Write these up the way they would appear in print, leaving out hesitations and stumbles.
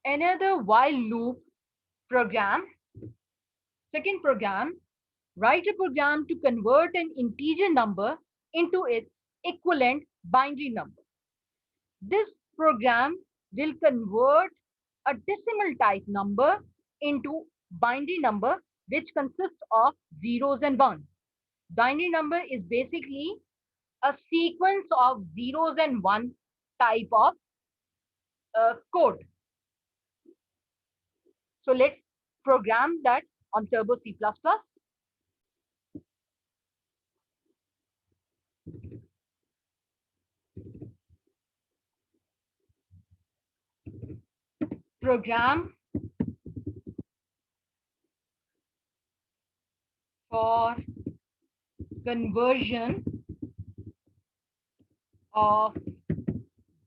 another while loop program. Second program, write a program to convert an integer number into its equivalent binary number. This program will convert a decimal type number into binary number, which consists of zeros and ones. Binary number is basically a sequence of zeros and one type of code. So let's program that on Turbo C++. Program for conversion of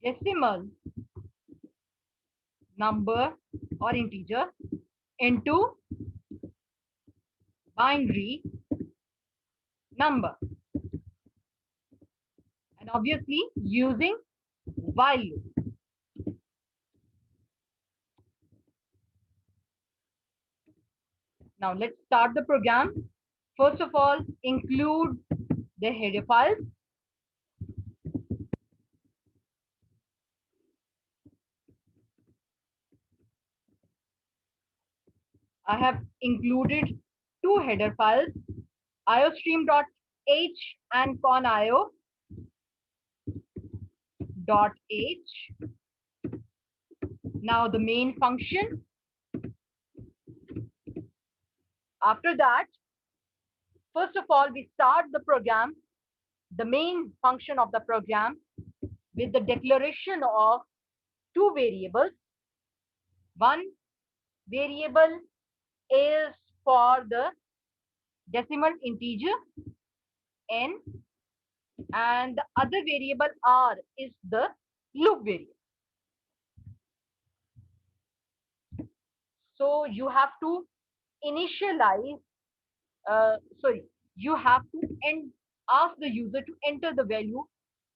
decimal number or integer into binary number, and obviously using while loop. Now let's start the program. First of all, include the header files. I have included two header files, iostream.h and conio.h. Now the main function. After that, first of all, we start the program, the main function of the program, with the declaration of two variables. One variable is for the decimal integer n, and the other variable r is the loop variable. So you have to initialize, you have to ask the user to enter the value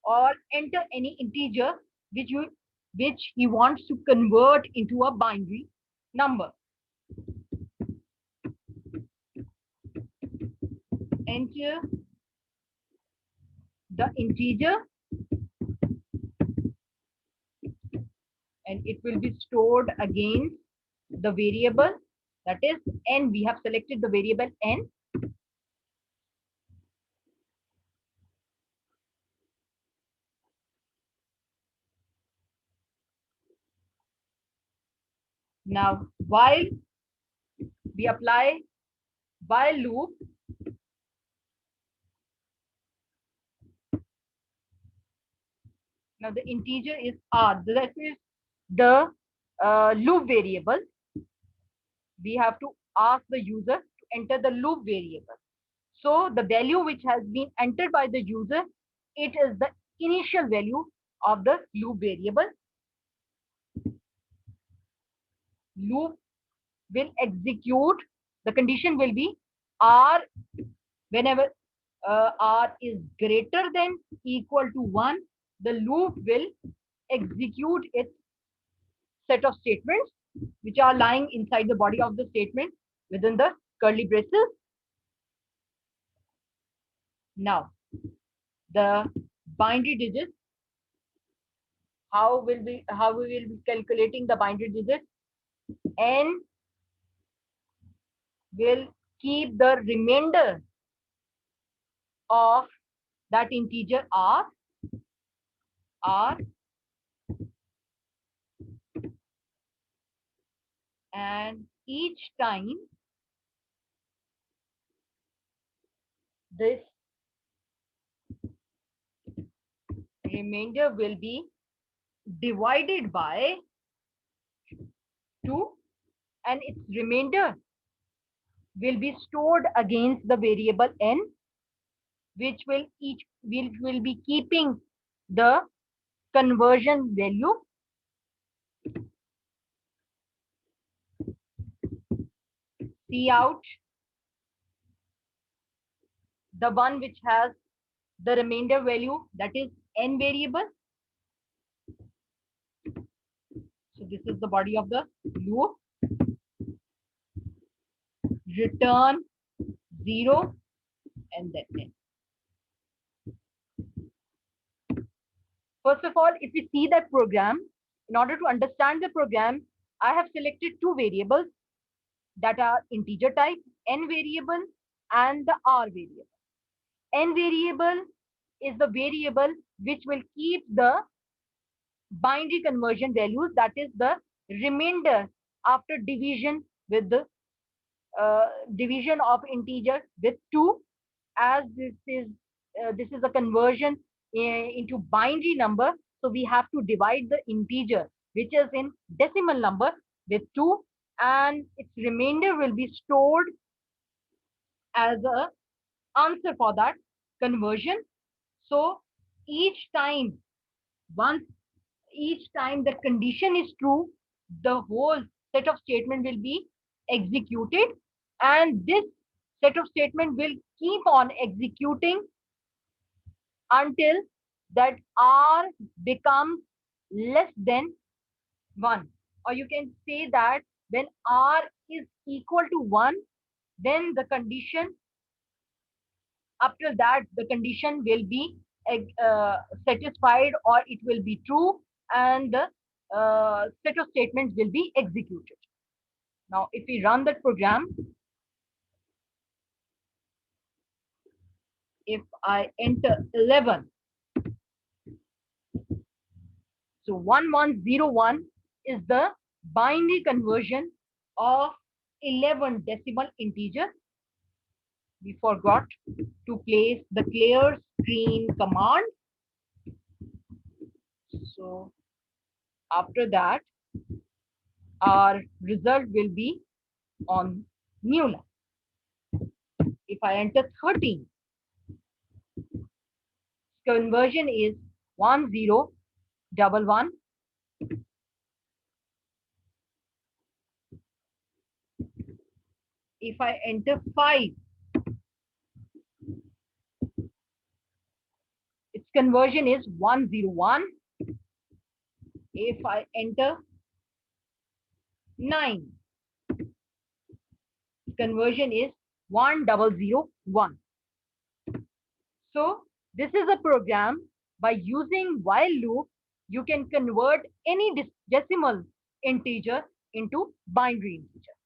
or enter any integer which he wants to convert into a binary number. Enter the integer and it will be stored against the variable, that is n. We have selected the variable n. Now while we apply while loop, now the integer is r, that is the loop variable. We have to ask the user to enter the loop variable. So the value which has been entered by the user, it is the initial value of the loop variable. Loop will execute, the condition will be r, whenever r is greater than equal to 1, the loop will execute its set of statements which are lying inside the body of the statement within the curly braces. Now the binary digits, how we will be calculating the binary digits? N will keep the remainder of that integer r, and each time this remainder will be divided by 2, and its remainder will be stored against the variable n, which will be keeping the conversion value. Cout, the one which has the remainder value, that is n variable. So this is the body of the loop. Return 0 and then n. First of all, if we see that program, in order to understand the program, I have selected two variables that are integer type, n variable and the r variable. N variable is the variable which will keep the binary conversion values, that is the remainder after division with the division of integer with 2, as this is a conversion into binary number, so we have to divide the integer which is in decimal number with 2, and its remainder will be stored as a answer for that conversion. So each time, once each time the condition is true, the whole set of statement will be executed, and this set of statement will keep on executing until that r becomes less than 1, or you can say that when r is equal to 1, then the condition, after that the condition will be satisfied, or it will be true, and the set of statements will be executed. Now if we run that program, if I enter 11, so 1101 is the binary conversion of 11 decimal integer. We forgot to place the clear screen command. So after that, our result will be on new line. If I enter 13, conversion is 1011. If I enter 5, its conversion is 101. If I enter 9, conversion is 1001. So this is a program. By using while loop, you can convert any decimal integer into binary integer.